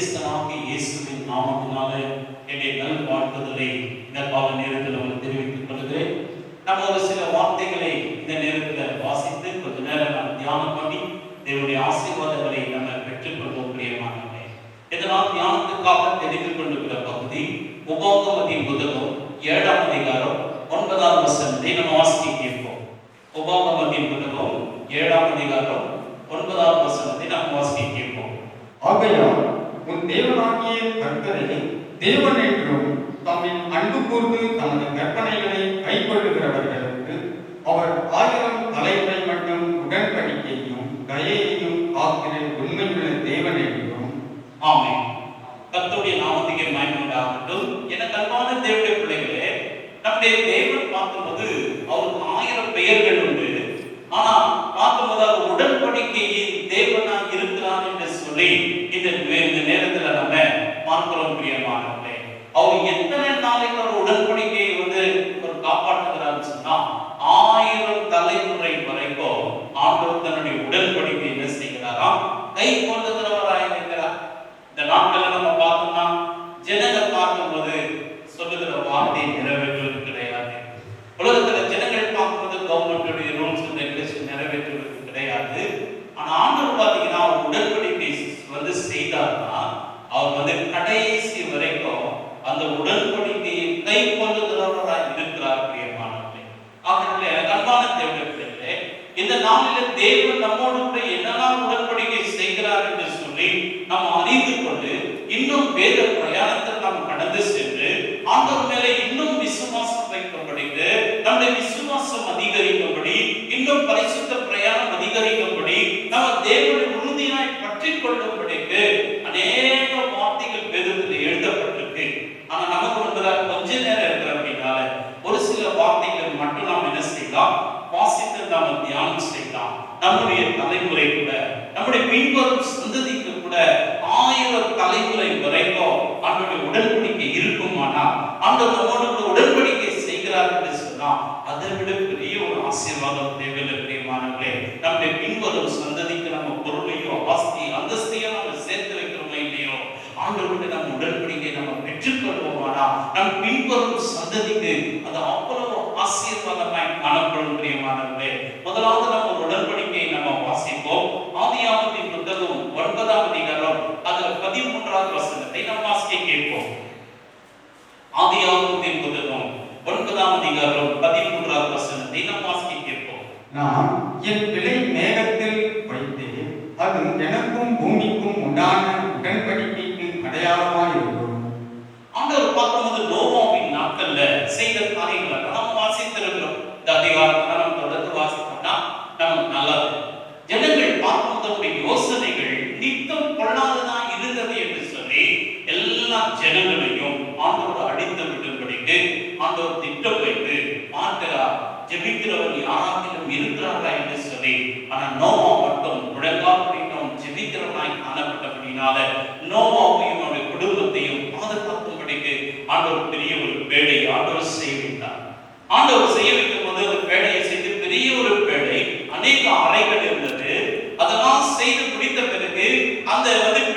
நேசனாகிய இயேசுவின் நாமத்தினால என்னுடைய நல் வாழ்த்துதலை இந்த கால நேரத்தில் நான் தெரிவித்துக் கொள்கிறேன். நம்ம ஒரு சில வார்த்தைகளை இந்த நேரத்தில் வாசித்து கொஞ்ச நேரம் நாம் தியானம் பண்ணி தேவனுடைய ஆசீர்வாதங்களை நம்ம பெற்றுக்கொள்வோம். பிரியமானவர்களே, இதனால் தியானத்துக்காக தெரிந்து கொண்டிருக்கிற பகுதி உபாகமத்தின் புத்தகம் 7ஆம் அதிகாரம் 9ஆம் வசனத்தை நம்ம வாசிக்க கேட்போம். உபாகமத்தின் புத்தகம் 7ஆம் அதிகாரம் 9ஆம் வசனத்தை நாம் வாசிக்க கேட்போம். ஆகையால் உன் தேவனாகிய கர்த்தரை தேவன் என்றும் தம்மில் அன்பு கூர்ந்து தமது கற்பனைகளை கைக்கொள்ளுகிறவர்களுக்கு அவர் 1000 தலைமுறை மட்டும் உடன்படிக்கையும் தயையையும் காக்கிற உண்மையுள்ள தேவன் என்றும். ஆமென். கர்த்தருடைய நாமத்துக்கு மகிமை உண்டாகட்டும். எனக்கு அன்பான தேவனுடைய பிள்ளைகளே, நம்முடைய தேவன் பார்க்கும்போது அவருக்கு 1000 பெயர்கள் உண்டு. ஆனா பார்க்கும்போது அவர் உடன்படிக்கையின் தேவனாக இருக்கிறார் என்று சொல்லி இந்த நேரத்தில் நம்ம பார்க்கிறோம். பிரியமானவர்களே, அவர் எத்தனை நாளைக்கு ஒரு உடன்படிக்கையை ஒரு காப்பாற்றுகிறார் சொன்னா 1000 தலைமுறை வரைக்கும் ஆண்டவர் தன்னுடைய உடன்படிக்கை என்ன செய்கிறாராம், கை கொள்ளுகிறவராய் இருக்கிறார். இந்த நாட்கள் நம்ம பார்த்தோம்னா ஜனங்கள் பார்க்கும்போது சொல்லுகிற வார்த்தை நிறைவேற்றுவது கிடையாது. உலகத்துல ஜனங்கள் பார்க்கும்போது கவர்மெண்டுடைய ரூல்ஸ் ரெகுலேஷன் நிறைவேற்றுவது கிடையாது. ஆனா ஆண்டவர் பார்த்தீங்கன்னா அவர் உடன்படிக்கை செய்தார்னா அவர் கடைசி வரைக்கும் அந்த உடன்படிக்கையை கை கொள்ளுகிறவராய் இருக்கிறார். பிரியமானவர்களே, ஆகவே அன்பான தேவனே, இந்த நாளில் தேவன் நம்மோடு கூட என்னெல்லாம் உடன்படிக்கை செய்கிறார் என்று சொல்லி நாம் அறிந்து கொண்டு இன்னும் வேத பிரயாணத்தில் நாம் கடந்து சென்று ஆண்டவர் மேலே இன்னும் விசுவாசம் வைக்கும்படிக்கு, நம்முடைய விசுவாசம் அதிகரிக்கும்படி, இன்னும் பரிசுத்த பிரயாணம் அதிகரிக்கும்படி, நம்ம தேவனை உறுதியாய் பற்றி கொள்ளும்படிக்கு அநேக வார்த்தைகள் வேதத்தில் எழுதப்பட்டிருக்கு. ஆனா நமக்கு கொஞ்ச நேரம் இருக்கிற அப்படின்னால ஒரு சில வார்த்தைகள் மட்டும் நாம் என்ன செய்யலாம், வாசித்து நாம் தியானம் செய்யலாம். நம்முடைய தலைமுறை கூட, நம்முடைய பின்வரும் சந்ததிக்கு கூட 1000 தலைமுறை வரைக்கும் ஆண்டவருடைய உடன்படிக்கை இருக்குமானா, ஆண்டவர் நம்மோடு உடன்படிக்கை செய்கிறார் என்று சொன்னா அதை விட பெரிய ஒரு ஆசீர்வாதம் தேவையில்லை. பிரியமானவர்களே, நம்முடைய பின்வரும் சந்ததிக்கு நம்ம பொருளையோ ஆஸ்தி அந்தஸ்தையோ நம்ம சேர்த்து வைக்கிறோமோ இல்லையோ, ஆண்டவருடைய நம்ம உடன்படிக்கை நம்ம பெற்றுக்கொள்வோமானா நம் பின்வரும் சந்ததிக்கு அது அவ்வளவு ஆசீர்வாதமாய் காணப்படும். பிரியமானவர்களே, முதலாவது நம்ம ஒரு உடன்படிக்கையை நம்ம வாசிப்போம். ஆதியாகமத்தின் புத்தகம் 9ஆம் அதிகாரம் அதுல 13ஆவது வசனத்தை நம்ம வாசிக்க கேட்போம். ஆதியாகமத்தின் புத்தகம் 9ஆம் அதிகாரம் 13ஆவது வசனத்தை நம்ம வாசிக்க கேட்போம். நான் என் பிழை மேகத்தில் வைத்தேன், அது எனக்கும் பூமிக்கும் உண்டான உடன்படிக்கைக்கு அடையாளமாய் இருக்கும். ஆண்டவர் பார்க்கும்போது நோவாவின் நாட்கள்ல செய்த காரியங்களை நாம் வாசித்திருக்கிறோம். இந்த அதிகாரத்தை நம்ம தொடர்ந்து வாசிப்போம்னா நமக்கு நல்லது. ஜனங்கள் பார்க்கும்போது யோசனைகள் நித்தம் பொல்லாததா இருந்தது என்று சொல்லி எல்லா ஜனங்களையும் ஆண்டவர் அடித்து விடும்படிக்கு ஆண்டவர் திட்டம் வைத்து பார்க்கிறார். ஜெபிக்கிறவர் யாராகிலும் இருக்கிறார்களா என்று சொல்லி. ஆனா நோவா மட்டும் முழங்கால் ஜெபிக்கிறவனாய் காணப்பட்டபடினால நோவாவையும் அவருடைய குடும்பத்தையும் பாதுகாக்கும்படிக்கு ஆண்டவர் பெரிய ஒரு பேழை ஆண்டவர் செய்ய வைத்தார். ஆண்டவர் செய்ய வைக்கும் போது அந்த பேழையை செய்து பெரிய ஒரு பேழை, அநேக அறைகள் இருந்தது. அதெல்லாம் செய்து முடித்த பிறகு அந்த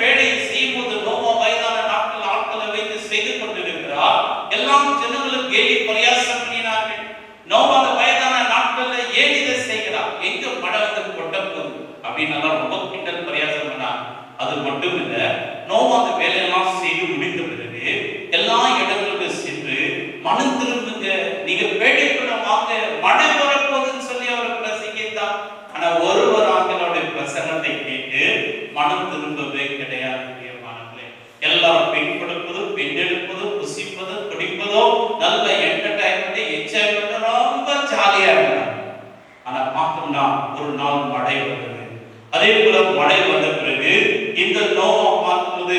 பேழையை செய்யும் போது நோவா வயதான நாட்கள் ஆட்களை வைத்து செய்து கொண்டிருக்கிறார். எல்லாம் ஜனங்களும் கேலி பரியாசம் பண்ணினார்கள். நோவா வயதான நாட்கள்ல ஏன் இதை செய்கிறார், எங்க மழை கொட்ட போகுது அப்படின்னு ரொம்ப கிண்டல் பரியாசம் பண்ணார். அது மட்டும் இல்ல, நோவா அந்த வேலையெல்லாம் செய்து முடித்த பிறகு எல்லா இடங்களுக்கு சென்று மனம் திரும்புங்க, நீங்க பேழைக்குள்ள வாங்க, மழை வரப்போகுதுன்னு சொல்லி அவர் பிரசங்கித்தார். ஆனா ஒருவர் ஆண்களுடைய பிரசங்கத்தை கேட்டு மனம் திரும்பவே கிடையாது. எல்லாரும் பெண் கொடுப்பதோ, பெண் எடுப்பதோ, புசிப்பதோ, குடிப்பதோ, நல்ல என்டர்டைன்மெண்ட், என்ஜாய்மெண்ட், ரொம்ப ஜாலியா இருந்தாங்க. ஆனா பார்த்தோம்னா ஒரு நாள் மழை வந்தது. அதே போல மழை வந்த பிறகு இந்த நோவா பார்க்கும்போது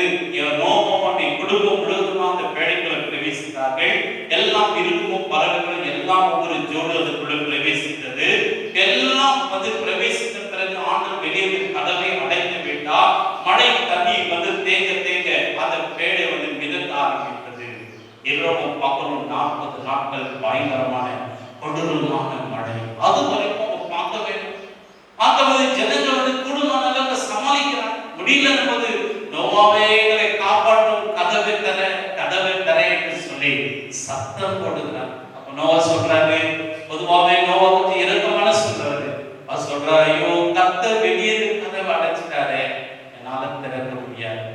நோவாவுடைய குடும்பம் முழுவதுமா அந்த பேழைக்குள்ள பிரவேசித்தார்கள். எல்லாம் இருக்குமும் பறவைகளும் எல்லாம் ஒவ்வொரு ஜோடு அதுக்குள்ள பிரவேசித்தது. எல்லாம் பிரவேசித்த பிறகு ஆண்டவர் வெளியே கடலை அடைத்து விட்டார். மழை தண்ணி தேங்க தேங்க அந்த பேழை மிதக்க ஆரம்பித்தது. இரவும் பகலும் 40 நாட்கள் பயங்கரமான கொடூரமான மழை. அது வரைக்கும் பார்க்க வேண்டும். பார்க்கும்போது ஜனங்கள் கூடுமான சமாளிக்கிறார். முடியல என்பது நோவாவே எங்களை காப்பாற்றும், கதவை தர, கதவை தர என்று சொல்லி சத்தம் போடுகிறார். அப்ப நோவா சொல்றாரு, பொதுவாவே நோவா கொஞ்சம் இரக்கமான சொல்றாரு. அவர் சொல்றாரு, ஐயோ கர்த்தர் வெளியே கதவை அடைச்சிட்டாரே, என்னால திறக்க முடியாது.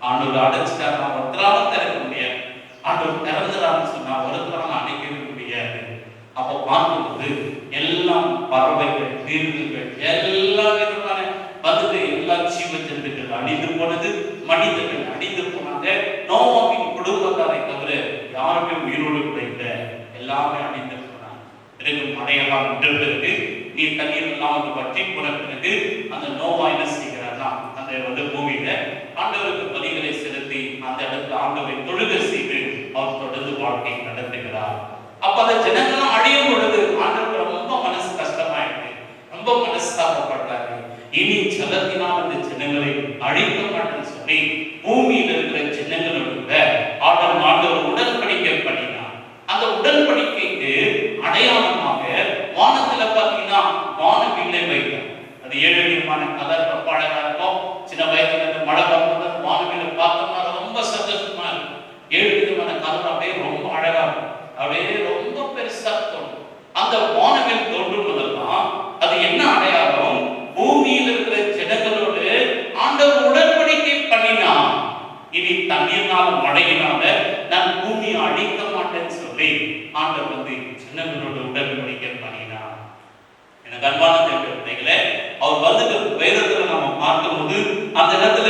ஆண்டவர் அடைச்சிட்டாரு, நான் ஒருத்தரால திறக்க முடியாது. ஆண்டவர் திறந்துடான்னு சொன்னா ஒருத்தரால அணைக்கவே முடியாது. அப்போ பார்க்கும்போது எல்லாம் பறவைகள், மிருகங்கள், எல்லா விதமான வந்துட்டு எல்லா ஜீவ ஜந்துக்கள் அழிந்து போனது, மனிதர்கள் அழிந்து போனாங்க. நோவாவின் குடும்பத்தாரை தவிர யாருமே உயிரோடு கூட இல்லை, எல்லாமே அழிந்து போனாங்க. பிறகு மழையெல்லாம் விட்ட பிறகு, நீர் தண்ணீர் எல்லாம் வந்து வற்றி போன பிறகு அந்த நோவா என்ன செய்கிறார்னா, அந்த பூமியில ஆண்டவருக்கு பலிகளை செலுத்தி அந்த இடத்துல ஆண்டவரை தொழுக செய்து அவர் தொடர்ந்து வாழ்க்கை நடத்துகிறார். அப்ப அந்த ஜனங்கள்லாம் அழியும் பொழுது ஆண்டவருக்கு ரொம்ப மனசு கஷ்டமாயிட்டு, ரொம்ப மனஸ்தாபப்படுறாரு. இனி ஜலத்தினால் அந்த ஜனங்களை அழிக்க மாட்டேன்னு சொல்லி பூமியில் இருக்கிற ஜனங்களோட ஆண்டவர் உடன்படிக்கை பண்ணினார். அந்த உடன்படிக்கைக்கு அடையாளமாக வானத்துல பார்த்தீங்கன்னா வானவில்லை வைத்தார். அது 7 விதமான கலர் ரொம்ப அழகா இருக்கும். சின்ன வயசுல இருந்து மழை பார்க்கும்போது வானவில்லை பார்த்தோம்னா ரொம்ப சந்தோஷமா இருக்கும். 7 விதமான கலர் அப்படியே ரொம்ப அழகா இருக்கும், அப்படியே ரொம்ப பெருசா தோணும். அந்த வானவில் தோன்றும் போதெல்லாம் அது என்ன அடையாளம்? பூமியில் இருக்கிற ஜனங்களோடு ஆண்டவர் உடன்படிக்கை பண்ணினா, இனி தண்ணீர்னால மழையினால நான் பூமியை அழிக்க மாட்டேன்னு சொல்லி ஆண்டவர் ஜனங்களோடு உடன்படிக்கை பண்ணினார். எனக்கு அன்பான தேவர்களே, அவர் வேதத்துல நம்ம பார்க்கும்போது அந்த இடத்துல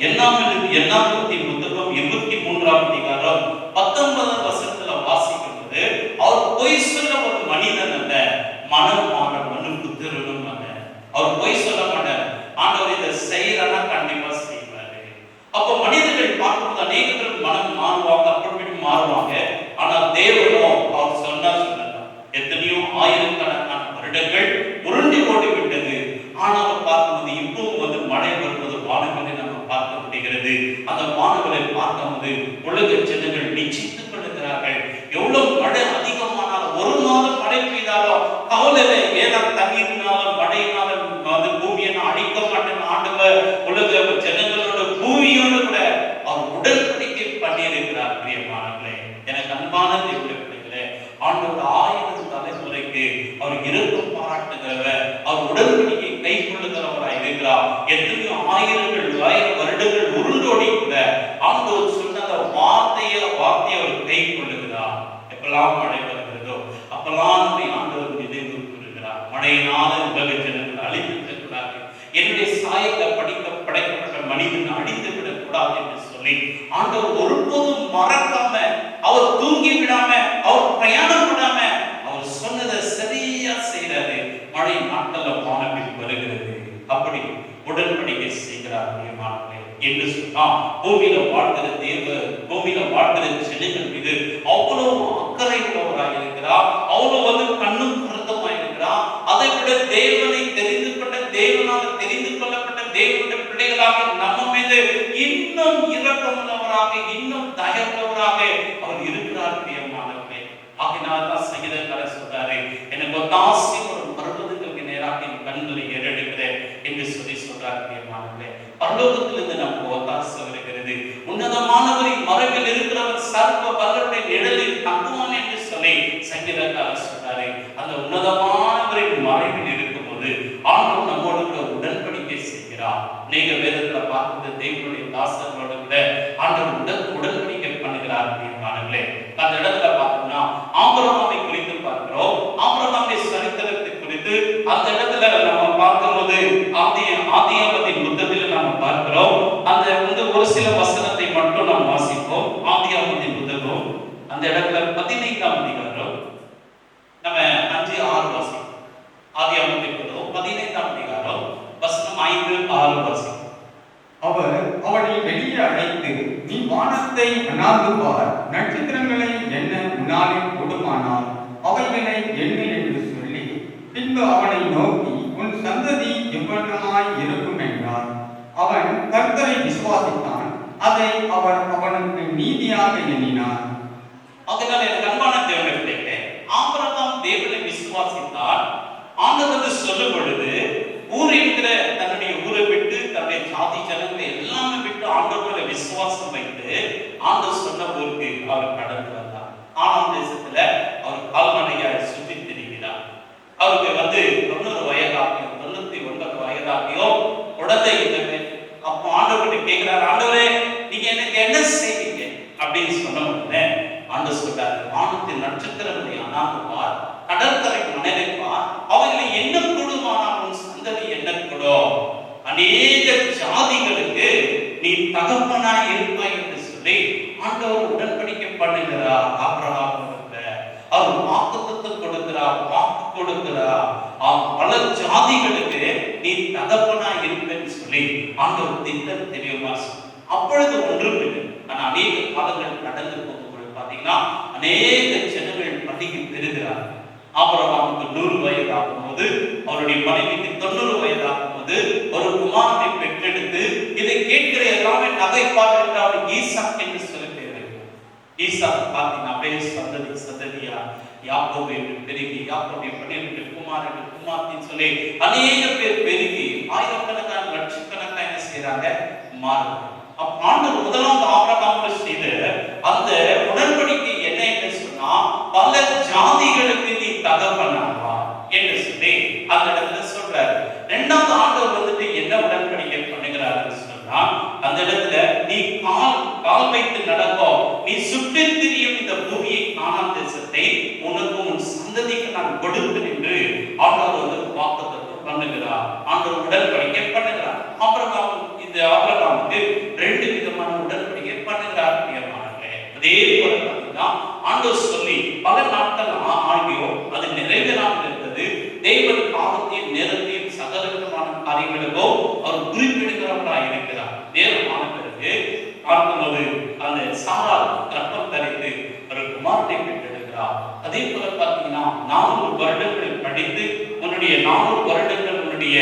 எண்ணாகமத்தின் புத்தகம் 23ஆம் அதிகாரம் 19ஆம் வசனத்துல வாசிக்கும் போது, அவர் பொய் சொல்ல ஒரு மனிதன் அல்ல, மனம் மாற மனுக்கு திருணும் அல்ல. அவர் பொய் சொல்ல மாட்டார். ஆண்டவர் இதை செய்யறனா கண்டிப்பா செய்வாரு. அப்ப மனிதர்கள் பார்க்கும்போது அநேகர்கள் மனம் மாறுவாங்க, அப்படி மாறுவாங்க. ஆனா தேவனோ அவர் சொன்னதான். எத்தனையோ ஆயிரக்கணக்கான வருடங்கள் உருண்டி ஓடி விட்டது. ஆனாலும் பார்க்கும்போது இப்பவும் மழை வருவது வானங்களை நம்ம பார்க்க முடிகிறது. அந்த வானங்களை பார்க்கும்போது உலக ஜனங்கள் நிச்சயித்துக் கொள்கிறார்கள். எவ்வளவு மழை அதிகமானாலும், ஒரு மாதம் மழை பெய்தாலும் கவலை, ஏன்னா தண்ணீரினாலும் மழையினாலும் பூமியை நான் அழிக்க மாட்டேன் ஆண்டவர் உலக ஜனங்களோட பூமியோடு கூட அவர் உடன்படிக்கை பண்ணியிருக்கிறார். பிரியமானவர்களே, எனக்கு அன்பான தேவனுடைய பிள்ளைகளே, ஆண்டவர் 1000 தலைமுறைக்கு அவர் இரக்கம் பாராட்டுகிறவர், அவர் உடன்படிக்கை கை கொள்ளுகிறவராய் இருக்கிறார். எத்தனையோ ஆயிரம் வருடங்கள் உருண்டோடி கூட ஆண்டவர் சொன்ன வார்த்தையை அவர் கை கொள்ளுகிறார். எப்பெல்லாம் மழை வருகிறதோ அப்பெல்லாம் நம்மை ஆண்டவர் நினைவு கூறுகிறார். மழையினால உலக ஜனங்கள் அழிந்து விடக்கூடாது, என்னுடைய சாயத்தை படைக்கப்பட்ட மனிதன் அழிந்து விடக்கூடாது என்று சொல்லி ஆண்டவர் ஒருபோதும் மறக்காம, அவர் தூங்கி விடாம, அவர் பிரயாணம் விடாம அவர் சொன்னதை சரியா செய்யறாரு. மழை நாட்கள்ல வானவில் வருகிறது. அப்படி உடன்படிக்கை செய்கிறார் என்று சொன்னா, பூமியில வாழ்கிற ஜனங்கள் மீது அவ்வளவு அக்கறை உள்ளவராக இருக்கிறார். அவ்வளவு கண்ணும் கருத்துமாய் இருக்கிறார். அதை விட தேவனை தெரிந்து கொண்ட, தேவனால் தெரிந்து கொள்ளப்பட்ட தேவனுடைய பிள்ளைகளாக நம்ம மீது இன்னும் இரக்கமுள்ளவராக, இன்னும் தயவுள்ளவராக அவர் இருக்கிறார். பிரியமானவர்களே, ஆகினால்தான் சங்கீதக்காரர் சொல்றாரு, எனக்கு ஒத்தாசி ஒரு பர்வதங்களுக்கு நேராக என் கண்களை ஏறெடுக்கிறேன் என்று சொல்லி சொல்றார். பிரியமானவர்களே, பரலோகத்திலிருந்து நமக்கு ஒத்தாசி வருகிறது. உன்னதமானவரின் மறைவில் இருக்கிறவர் சர்வ வல்லவருடைய நிழலில் தங்குவான் என்று சொல்லி சங்கீதக்காரர் சொல்றாரு. அந்த உன்னதமானவரின் மறைவில் இருக்கும்போது ஆண்டவர் நம்மோடு கூட உடன்படிக்கை செய்கிறார். நீங்க வேதத்துல பார்க்கும்போது தேவனுடைய தாசர்களோடு கூட ஆண்டவர் உடன்படிக்கை பண்ணுகிறார். பிரியமானவர்களே, அந்த இடத்துல பார்த்தோம்னா ஆபிரகாமை குறித்து பார்க்கிறோம். ஆபிரகாமுடைய சரித்திரத்தை குறித்து அந்த இடத்துல நம்ம பார்க்கும்போது ஆதியாகமத்தின் புத்தகத்தில் நம்ம பார்க்கிறோம். அந்த ஒரு சில வசனத்தை மட்டும் நாம் வாசிப்போம். ஆதியாகமத்தின் புத்தகம் அந்த இடத்துல 15ஆம் அதிகாரம் நம்ம 5-6 வாசிப்போம். ஆதியாகமத்தின் புத்தகம் 15ஆம் அதிகாரம் வசனம் 5-6 வாசிப்போம். அவர் அவனை வெளியே அழைத்து, நீ வானத்தை அண்ணாந்து பார், நட்சத்திரங்களை எண்ண உன்னாலே கூடுமானால் அவைகளை எண்ணு என்று சொல்லி, பின்பு அவனை நோக்கி, உன் சந்ததி எவ்வளமாய் இருக்கும் என்றார். அவன் கர்த்தரை விசுவாசித்தான், அதை அவர் அவனுக்கு நீதியாக எண்ணினார். அதனால எனக்கு அன்பான தேவனுடைய பிள்ளைகளே, ஆபிரகாம் தேவனை விசுவாசித்தார். ஆண்டவர் சொல்லும் பொழுது ஊர் என்கிற தன்னுடைய ஊரை விட்டு, தன்னுடைய ஜாதி ஜனங்களை எல்லாமே விட்டு விசுவாசம் வைத்து ஆண்டவர் சொன்ன ஊருக்கு அவர் கடந்து வந்தார். கானான் தேசத்துல அவர் கால்நடையாய் சுற்றி திரிகிறார். அவருக்கு 90 வயதாகியோ 99 வயதாகியோ குழந்தை இல்லை. அப்போ ஆண்டவர்கிட்ட கேட்கிறார், ஆண்டவரே நீங்க எனக்கு என்ன செய்வீங்க அப்படின்னு சொன்ன உடனே ஆண்டவர் சொல்றாரு, வானத்தின் நட்சத்திரங்களை அண்ணாந்து பார், கடற்கரை மணலை பார், அவைகளை என்ன கூடுமானால் உன் சந்ததி என்ன கூடும், அநேக ஜாதிகளுக்கு நீ தகப்பனாய் இருப்பாய் என்று சொல்லி ஆண்டவர் உடன்படிக்கை பண்ணுகிறார். ஆபிரகாமுக்கு அவர் வாக்குத்தத்தம் கொடுக்கிறார், வாக்கு கொடுக்கிறார். பல ஜாதிகளுக்கு நீ தகப்பனாய் இருப்பேன்னு சொல்லி ஆண்டவர் திட்டம் தெரியுமா. அப்பொழுது ஒன்றும் இல்லை. ஆனால் அநேக காலங்கள் கடந்து போகும்போது பார்த்தீங்கன்னா அநேக ஜனங்கள் பள்ளிக்கு பெறுகிறார். ஆபிரகாமுக்கு 100 வயதாகும் போது, அவருடைய மனைவிக்கு 90 வயதாகும் போது ஒரு குமாரனை பெற்றெடுத்து இதை கேட்கிற எல்லாமே நகைப்பார் என்று அவர் ஈசாக் என்று சொல்லி பேர். ஈசாக் பார்த்தீங்கன்னா அப்படியே சந்ததி சந்ததியா யாக்கோபு என்று பெருகி, யாக்கோபு 12 குமாரர்கள் குமார்த்தின்னு சொல்லி அநேக பேர் பெருகி ஆயிரக்கணக்கான லட்சக்கணக்கான என்ன செய்யறாங்க, மாறுறாங்க. ஆண்டவர் முதலாவது ஆபிரகாமுக்கு செய்த அந்த உடன்படிக்கை என்ன என்று சொன்னா, பல ஜாதிகளுக்கு நீ தகப்பனாவா என்று சொல்லி அந்த இடத்துல சொல்றாரு. இரண்டாவது ஆண்டவர் என்ன உடன்படிக்கை பண்ணுகிறார் சொன்னா, அந்த இடத்துல நீ கால் வைத்து நடக்கும், நீ சுற்றி திரியும் இந்த பூமியை கானான் தேசத்தை உனக்கு உன் சந்ததிக்கு நான் கொடுப்பேன் என்று ஆண்டவர் வாக்குத்தத்தம் பண்ணுகிறார். ஆண்டவர் உடன்படிக்கை பண்ணுகிறார். ஆபிரகாமுக்கு 2 விதமான உடன்படிக்கை பண்ணுகிறார். அதே போல பார்த்தீங்கன்னா ஆண்டவர் சொல்லி பல நாட்கள் ஆகியோ அது நிறைவேறாமல் இருந்தது. தேவன் காலத்தையும் நேரத்தையும் சகல விதமான காரியங்களுக்கோ அவர் குறிப்பிடுகிறவர்களாக இருக்கிறார். நேரமான பிறகு பார்க்கும்போது அந்த சாராள் கர்ப்பம் தரித்து ஒரு குமாரனை பெற்றெடுக்கிறார். அதே போல பார்த்தீங்கன்னா 400 வருடங்கள் படித்து உன்னுடைய 400 வருடங்கள் உன்னுடைய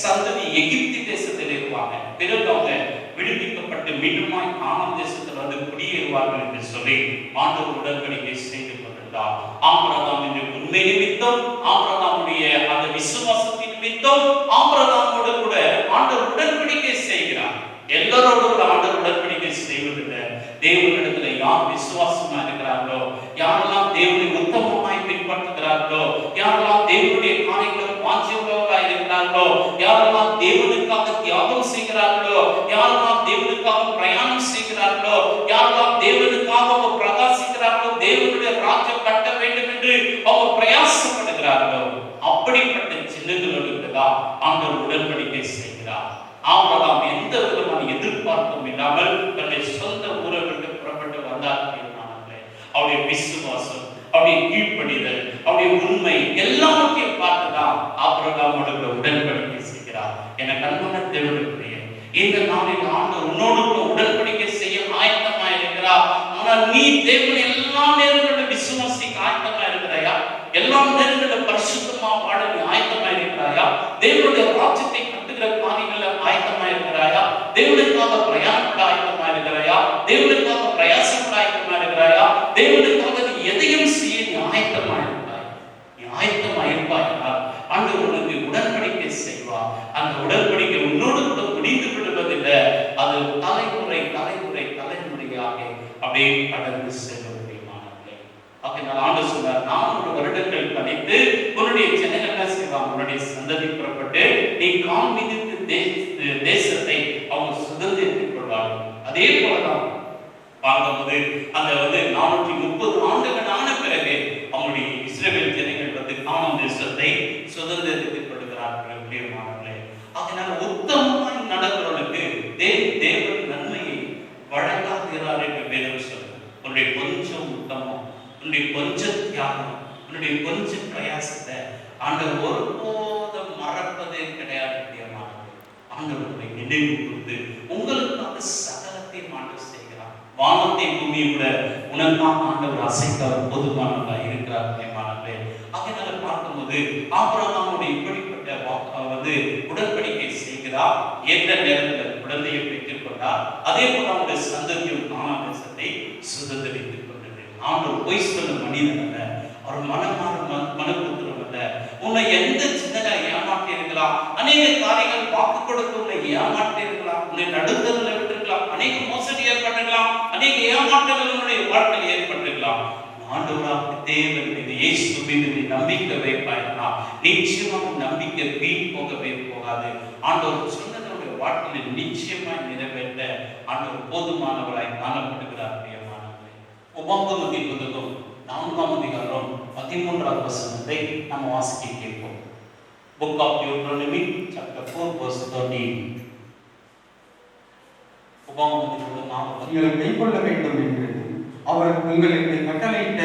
சந்ததி எகிப்து தேசத்தில் இருப்பாங்க. பிறகு அவங்க விடுவிக்கப்பட்டு மீண்டுமாய் கானான் தேசத்தில் குடியேறுவார்கள் என்று சொல்லி ஆண்டவர் உடன்படிக்கை செய்து கொண்டிருந்தார். ஆபிரகாமின் உண்மை நிமித்தம், ஆபிரகாமுடைய அந்த விசுவாசத்தின் நிமித்தம் ஆபிரகாமோடு கூட ஆண்டவர் உடன்படிக்கை செய்கிறார். எல்லாரோடும் ஆண்டவர் உடன்படிக்கை செய்வதில்லை. தேவனிடத்துல யார் விசுவாசமா இருக்கிறார்களோ, யாரெல்லாம் தேவனை உத்தமமாய் பின்பற்றுகிறார்களோ, யாரெல்லாம் தேவனுடைய காரியங்களை வாஞ்சியுள்ளவர்களாக இருக்கிறார்களோ, யாரெல்லாம் தேவனுக்காக தியாகம் செய்கிறார்களோ, யாரெல்லாம் தேவனுக்காக பிரயாணம் செய்கிறார்களோ, யாரெல்லாம் தேவனுக்காக பிரகாசிக்கிறார்களோ, தேவனுடைய ராஜ்யம் கட்ட வேண்டும் என்று அவங்க பிரயாசப்படுகிறார்களோ, அப்படிப்பட்ட சின்னங்களோடு தான் ஆண்டவர் உடன்படிக்கை செய்கிறார். ஆபிரகாம் எந்த விதமான எதிர்பார்ப்பும் இல்லாமல் தன்னுடைய சொந்த ஊரை விட்டு புறப்பட்டு வந்தார். அவருடைய விசுவாசம், அவருடைய கீழ்ப்படிதல், அவருடைய உண்மை எல்லாவற்றையும் பார்த்துதான் ஆபிரகாமோடு உடன்படிக்கை செய்கிறார். என கண்மன தேவனுடைய இந்த நாளில் ஆண்டவர் உன்னோடு கூட உடன்படிக்கை செய்ய ஆயத்தமா இருக்கிறார். ஆனால் நீ தேவன் எல்லா நேரங்களிலும் விசுவாசிக்க ஆயத்தமா இருக்கிறாயா? எல்லா நேரங்களிலும் பரிசுத்தமா வாழ நீ ஆயத்தமா இருக்கிறாயா? தேவனுடைய ராஜ்யத்தை கட்டுகிற காரியங்கள்ல ஆயத்தமா இருக்கிறாயா? தேவனுக்காக பிரயாணப்பட ஆயத்தமா இருக்கிறாயா? தேவனுக்காக பிரயாசப்பட ஆயத்தமா இருக்கிறாயா? தேவனுக்காக நீ எதையும் செய்ய நீ ஆயத்தமா இருக்கிறாய். நீ ஆயத்தமா இருப்பாயா? ஆண்டவர் உனக்கு உடன்படிக்கை செய்வார். அந்த உடன்படிக்கை உன்னோடு கூட முடிந்து விடுவதில்லை. அது தலைமுறை தலைமுறை தலைமுறையாக அப்படியே கடந்து செல்ல முடியுமானவர்களே. அப்படினால் ஆண்டவர் சொன்னார், 400 வருடங்கள் கழித்து உன்னுடைய ஜனங்கள் என்ன செய்வாங்க? உன்னுடைய சந்ததி புறப்பட்டு நீ கால் மிதித்து தேசத்தை அவங்க சுதந்திரித்துக் கொள்வார்கள். அதே போலதான் பார்க்கும்போது அந்த 430 ஆண்டுகள் ஆன பிறகு அவங்களுடைய இஸ்ரவேல் ஜனங்கள் கானான் தேசத்தை சுதந்திரித்துக் கொள்கிறார்கள். பிரியமானவர்களே, அதனால உத்தமமாய் நடக்கிறவர்களுக்கு தேவன் நன்மையை வழங்காகிறார் என்று வேதம் சொல்லுது. உன்னுடைய கொஞ்சம் உத்தமம், உன்னுடைய கொஞ்சம் தியாகம், உன்னுடைய கொஞ்சம் பிரயாசத்தை ஆண்டவர் ஒருபோதும் மறப்பதே கிடையாது. ஆண்டவர்களை நினைவு கூர்ந்து உங்களுக்காக சகலத்தையும் ஆண்டவர் செய்கிறார். வானத்தை பூமியை விட உனக்காக ஆண்டவர் அசைத்தவர் போதுமானவராக இருக்கிறார். பிரியமானவர்களே, அதனால பார்க்கும்போது ஆபிரகாமுடைய இப்படிப்பட்ட உடன்படிக்கை செய்கிறார். எந்த நேரத்தில் குழந்தையை பெற்றுக் கொண்டார். அதே போல அவருடைய சந்ததியும் கானான் தேசத்தை சுதந்திரித்துக் கொண்டது. ஆண்டவர் பொய் சொல்ல மனிதன் அல்ல, அவர் மனப்புத்திரம் அல்ல. உன்னை எந்த சின்னங்களை ஏமாற்றி இருக்கலாம், அநேக காரியங்கள் வாக்கு கொடுத்து உன்னை ஏமாற்றி இருக்கலாம், உன்னை நடுத்தரில் விட்டிருக்கலாம், அநேக மோசடி ஏற்பட அநேக ஏமாற்றங்களுடைய வாழ்க்கையில் ஏற்பட்டிருக்கலாம். ஆண்டவராக தேவன் மீது இயேசு மீது நீ நம்பிக்கை வைப்பாய்னா நிச்சயமாக நம்பிக்கை வீண் போகவே போகாது. ஆண்டவர் சொன்னதனுடைய வாழ்க்கையில் நிச்சயமாய் நிறைவேற்ற ஆண்டவர் போதுமானவராய் காணப்படுகிறார். பிரியமானவர்களே, உபாகமத்தின் புத்தகம் 4ஆம் அதிகாரம் 13ஆவது வசனத்தை நாம் வாசிக்க கேட்போம். Book of Deuteronomy chapter 4 verse 13. உபாகமத்தின் புத்தகம் நீங்கள் கைக்கொள்ள வேண்டும் என்று அவர் உங்களுக்கு கட்டளையிட்ட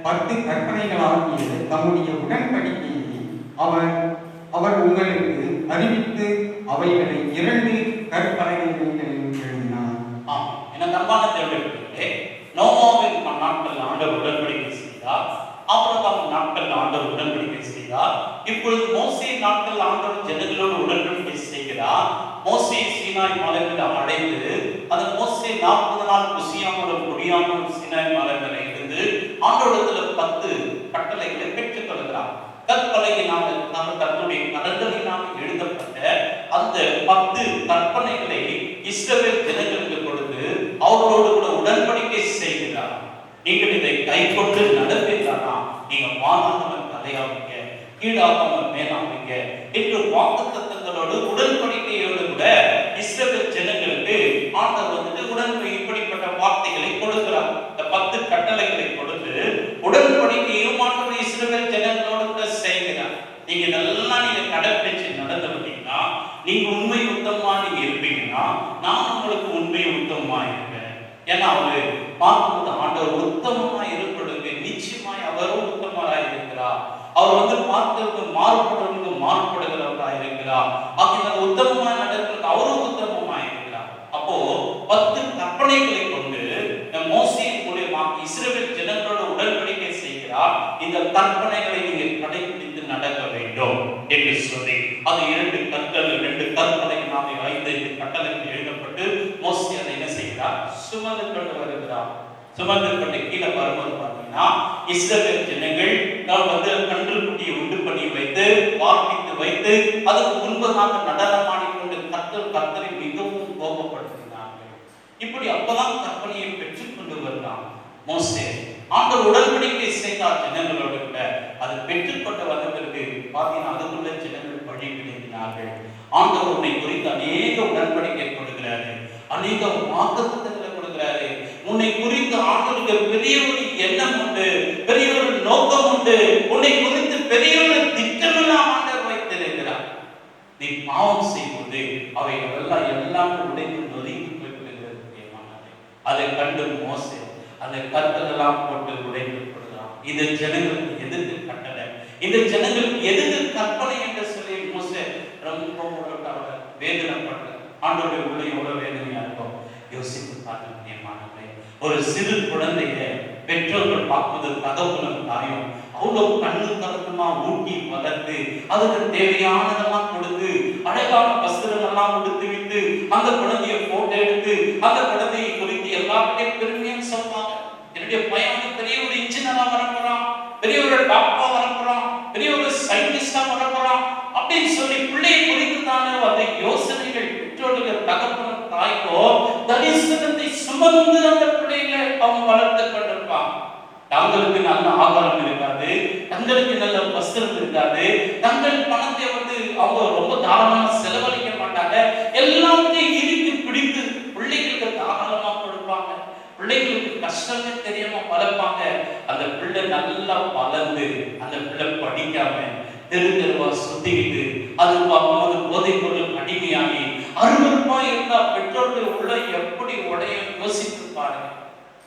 10 கற்பனைகளாகிய தம்முடைய உடன்படிக்கையை அவர் உங்களுக்கு அறிவித்து அவைகளை 2 கற்பலகைகளில் எழுதினார். என தன்மான தேவர்களே, நோவாவின் நாட்கள் ஆண்டவர் உடன்படிக்கை செய்தார். ஆபிரகாம் நாட்கள் ஆண்டவர் உடன்படிக்கை செய்தார். இப்பொழுது மோசே நாட்கள் ஆண்டவர் ஜனங்களோடு உடன்படிக்கை செய்கிறார். மோசே சீனாய் மலையில் அடைந்து அந்த மோசே 40 நாள் குசியாமலும் முடியாமலும் சீனாய் மலையில் இருந்து ஆண்டவரிடத்துல 10 கட்டளைகளை பெற்றுக் கொள்கிறார். கற்பனையினால் தன்னுடைய கரங்களினால் எழுதப்பட்ட அந்த 10 கற்பனைகளை இஸ்ரவேல் ஜனங்களுக்கு கொடுத்து அவர்களோடு கூட உடன்படிக்கை செய்கிறார். நீங்கள் இதை கை கொண்டு நடப்பீர்களா நீங்க வானவன் தலையாவீங்க, கீழாகாமல் மேலாவீங்க என்று வாக்குத்தத்தங்களோடு உடன்படிக்கையோடு கூட இஸ்ரவேல் ஜனங்களுக்கு ஆண்டவர் இப்படிப்பட்ட வார்த்தைகளை கொடுக்கிறார். இந்த 10 கட்டளைகளை கொடுத்து உடன்படிக்கையும் ஆண்டவர் இஸ்ரவேல் ஜனங்களோடு கூட செய்கிறார். நீங்க இதெல்லாம் நீங்க கடைபிடிச்சு நடந்து வந்தீங்கன்னா, நீங்க உண்மை உத்தமமா நீங்க இருப்பீங்கன்னா நான் உங்களுக்கு உண்மை உத்தமமா இருப்பேன். ஏன்னா அவரு பார்க்கும்போது ஆண்டவர் உத்தமமா இருப்பதற்கு நிச்சயமாய் அவரும் உத்தமராய் இருக்கிறார். அவர் பார்க்கிறதுக்கு மாறுபடுறவங்களுக்கு மாறுபடுகிறவராய் இருக்கிறார். ஆகிய உத்தமமா நடக்கிறது அவரும் உத்தமமா இருக்கிறார். அப்போ 10 கற்பனைகளை கொண்டு மோசேயின் மூலமாக இஸ்ரவேல் ஜனங்களோட உடன்படிக்கை செய்கிறார். இந்த கற்பனைகளை நீங்க கடைபிடித்து நடக்க வேண்டும் என்று சொல்லி அது 2 கற்பனைகளாக 5 கட்டளைகள் எழுதப்பட்டு மோசே அதை என்ன செய்கிறார், சுமந்து கொண்டு வருகிறார். சுமந்து கொண்டு கீழே வரும்போது பார்த்தீங்கன்னா இஸ்ரவேல் ஜனங்கள் கன்று குட்டியை உண்டு பண்ணி வைத்து வார்ப்பித்து வைத்து அதுக்கு முன்பதாக நடனமாடிக்கொண்டு கர்த்தரை மிகவும் கோபப்படுத்தினார்கள். இப்படி அப்பதான் கற்பனையை பெற்றுக் கொண்டு வருகிறான் மோசே. ஆண்டவர் உடன்படிக்கை செய்தார் ஜனங்களோடு கூட. அது பெற்றுக்கொண்டு வந்த பிறகு பார்த்தீங்கன்னா அதுக்குள்ள ஜனங்கள் பழி விளங்கினார்கள். ஆண்டவர் உன்னை குறித்து அநேக உடன்படிக்கை கொடுக்கிறாரு, அநேக வாக்குத்தத்தங்களை கொடுக்கிறாரு. உன்னை குறித்து ஆண்டவருக்கு பெரிய ஒரு எண்ணம் உண்டு, பெரிய ஒரு நோக்கம் உண்டு. உன்னை குறித்து பெரிய ஒரு திட்டமெல்லாம் ஆண்டவர் வைத்திருக்கிறார். நீ பாவம் செய்வது அவைகள் எல்லாம் உடைந்து நொறுங்கி போய்விடுகிறது. அதை கண்டு மோசே அந்த கற்களெல்லாம் போட்டு உடைந்து கொடுக்கிறான். இது ஜனங்களுக்கு எதிர்த்து கட்டளை, இந்த ஜனங்களுக்கு எதிர்த்து கற்பனை என்று சொல்லி மோசே ரொம்ப வேதனைப்படுற ஆண்டவருடைய உள்ள எவ்வளவு வேதனையா இருக்கும் யோசித்து பார்க்க முடியுமானவை. ஒரு சிறு குழந்தைய பெற்றோர்கள் பார்ப்பது தகவலும் தாயும் அவ்வளவு கண்ணு கலக்கமா ஊட்டி வளர்த்து அதுக்கு தேவையானதெல்லாம் கொடுத்து அழகான வஸ்திரம் எல்லாம் கொடுத்து விட்டு அந்த குழந்தைய போட்டோ எடுத்து அந்த குழந்தையை குறித்து எல்லாருடைய பெருமையும் சொல்வாங்க. என்னுடைய பையன் பெரிய ஒரு இன்ஜினியரா வரப்போறான், பெரிய ஒரு டாக்டரா வரப்போறான், பெரிய ஒரு சயின்டிஸ்டா வரப்போறான் அப்படின்னு சொல்லி பிள்ளையை குறித்து தானே அந்த யோசனைகள் பெற்றோர்கள் தகப்பனும் தாய்க்கோ தரிசனத்தை சுமந்து அந்த பிள்ளைகளை அவங்க வளர்த்து கொண்டிருப்பாங்க. தங்களுக்கு நல்ல ஆகாரம் இருக்காது, தங்களுக்கு நல்ல வஸ்திரம் இருக்காது, தங்கள் பணத்தை அவங்க ரொம்ப தாராளமா செலவழிக்க மாட்டாங்க. எல்லாத்தையும் இறுக்கி பிடித்து பிள்ளைகளுக்கு தாராளமா கொடுப்பாங்க. பிள்ளைகளுக்கு கஷ்டமே தெரியாம வளர்ப்பாங்க. அந்த பிள்ளை நல்லா வளர்ந்து அந்த பிள்ளை படிக்காம தெருவா சுத்திக்கிட்டு அது போதை பொருள் அடிமையாகி அருவருப்பா இருந்தா பெற்றோர்கள் உள்ள எப்படி உடைய யோசித்து பாருங்க.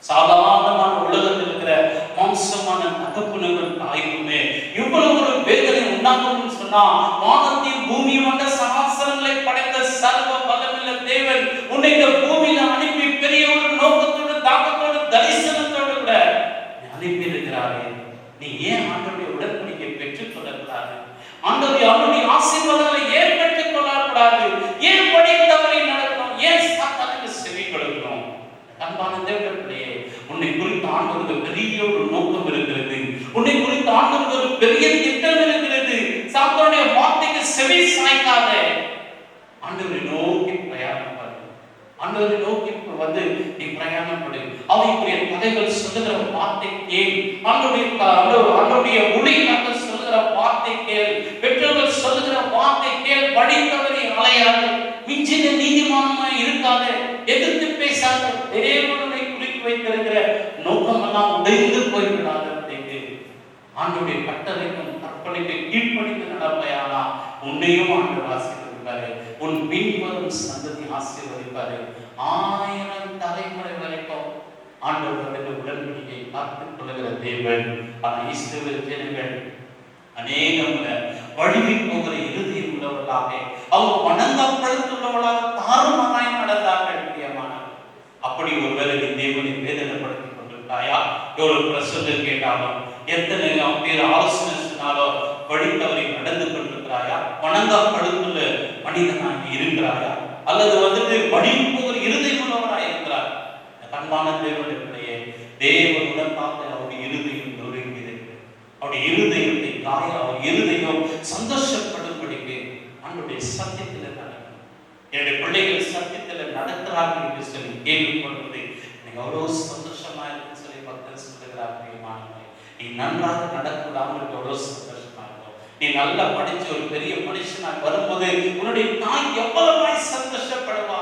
சாதாரணமான உலகத்தில் இருக்கிற மாம்சமான தகப்பனுங்கள் தாய்க்குமே இவ்வளவு ஒரு வேதனை உண்டாகும் சொன்னா, வானத்தையும் பூமியும் சராசரங்களை படைத்த சர்வ பலமுள்ள தேவன் உன்னை இந்த பூமியில அனுப்பி பெரிய ஒரு நோக்கத்தோடு தாக்கத்தோடு தரிசனத்தோடு கூட அனுப்பி இருக்கிறாரே. நீ ஏன் ஆண்டவருடைய உடன்படிக்கை பெற்றுக் கொள்ளக்கூடாது? ஆண்டவருடைய ஆசீர்வாதங்களை ஏன் பெற்றுக் கொள்ளக்கூடாது? ஏன் படி தவறி நடக்கணும்? ஏன் சாத்தானுக்கு செவி கொடுக்கணும்? அன்பான தேவர்களே, உன்னை குறித்து ஆண்டவருக்கு பெரிய ஒரு நோக்கம் இருக்கிறது. உன்னை குறித்து ஆண்டவருக்கு ஒரு பெரிய திட்டம் இருக்கிறது. சாத்தானுடைய வார்த்தைக்கு செவி சாய்க்காத. ஆண்டவரை நோக்கி பிரயாணம் பண்ணு. ஆண்டவரை நோக்கி நீ பிரயாணப்படு. ஆவிக்குரிய கதைகள் சொல்லுகிற வார்த்தை கேள். ஆண்டவருடைய ஊழியர்கள் சொல்லுகிற வார்த்தை கேள். பெற்றோர்கள் சொல்லுகிற வார்த்தை கேள். படித்தவரை அலையாது, மிஞ்சின நீதிமானமாய் இருக்காது, எதிர்த்து பேசாத, தேவனுடைய குறித்து வைத்திருக்கிற நோக்கமெல்லாம் உடைந்து போய்விடாத ஆண்டவருடைய கட்டளைக்கும் கற்பனைக்கு கீழ்ப்படிந்து நடப்பையானா உன்னையும் ஆண்டவர் ஆசீர்வதிப்பாரு. உன் பின்வரும் சந்ததி ஆசீர்வதிப்பாரு. 1000 தலைமுறை வரைக்கும் ஆண்டவருடைய உடன்படிக்கையை காத்துக் கொள்ளுகிற தேவன். ஆனால் இஸ்ரவேல் ஜனங்கள் அநேகம் வழுவி போகிற இறுதியில் உள்ளவர்களாக, அவங்க வணங்கப்படுத்துள்ளவர்களாக தாறுமாறாய் நடந்தார்கள். அப்படி ஒருவேளை நீ தேவனை வேதனைப்படுத்திக் கொண்டிருக்காயா? எவ்வளவு பிரசங்கம் கேட்டாலும், எத்தனை பேர் ஆலோசனை சொன்னாலும் படித்தவரை நடந்து கொண்டிருக்கிறாயா? வணங்கப்படுத்துள்ள மனிதனாக இருக்கிறாயா? அல்லது வடிவு போகிற இருதயம் உள்ளவராக இருக்கிறார்? கண்பான தேவனுடைய பிள்ளையே, தேவனுடன் பார்த்து அவருடைய இருதயம் நொறுங்கிறது. அவருடைய இருதயத்தை காய, அவர் இருதயம் சந்தோஷப்படும்படிக்கு அவனுடைய சத்தியத்தில் நடக்கும். என்னுடைய பிள்ளைகள் சத்தியத்தில் நடக்கிறார்கள் என்று சொல்லி கேள்விப்படுவது எனக்கு அவ்வளவு சந்தோஷமா இருக்குன்னு சொல்லி பக்தர் சொல்லுகிறார். நீ நன்றாக நடக்கூடாமல் எவ்வளவு சந்தோஷமா இருக்கும். நீ நல்லா படிச்சு ஒரு பெரிய மனுஷனாக வரும்போது உன்னுடைய தாய் எவ்வளவாய் சந்தோஷப்படுவா,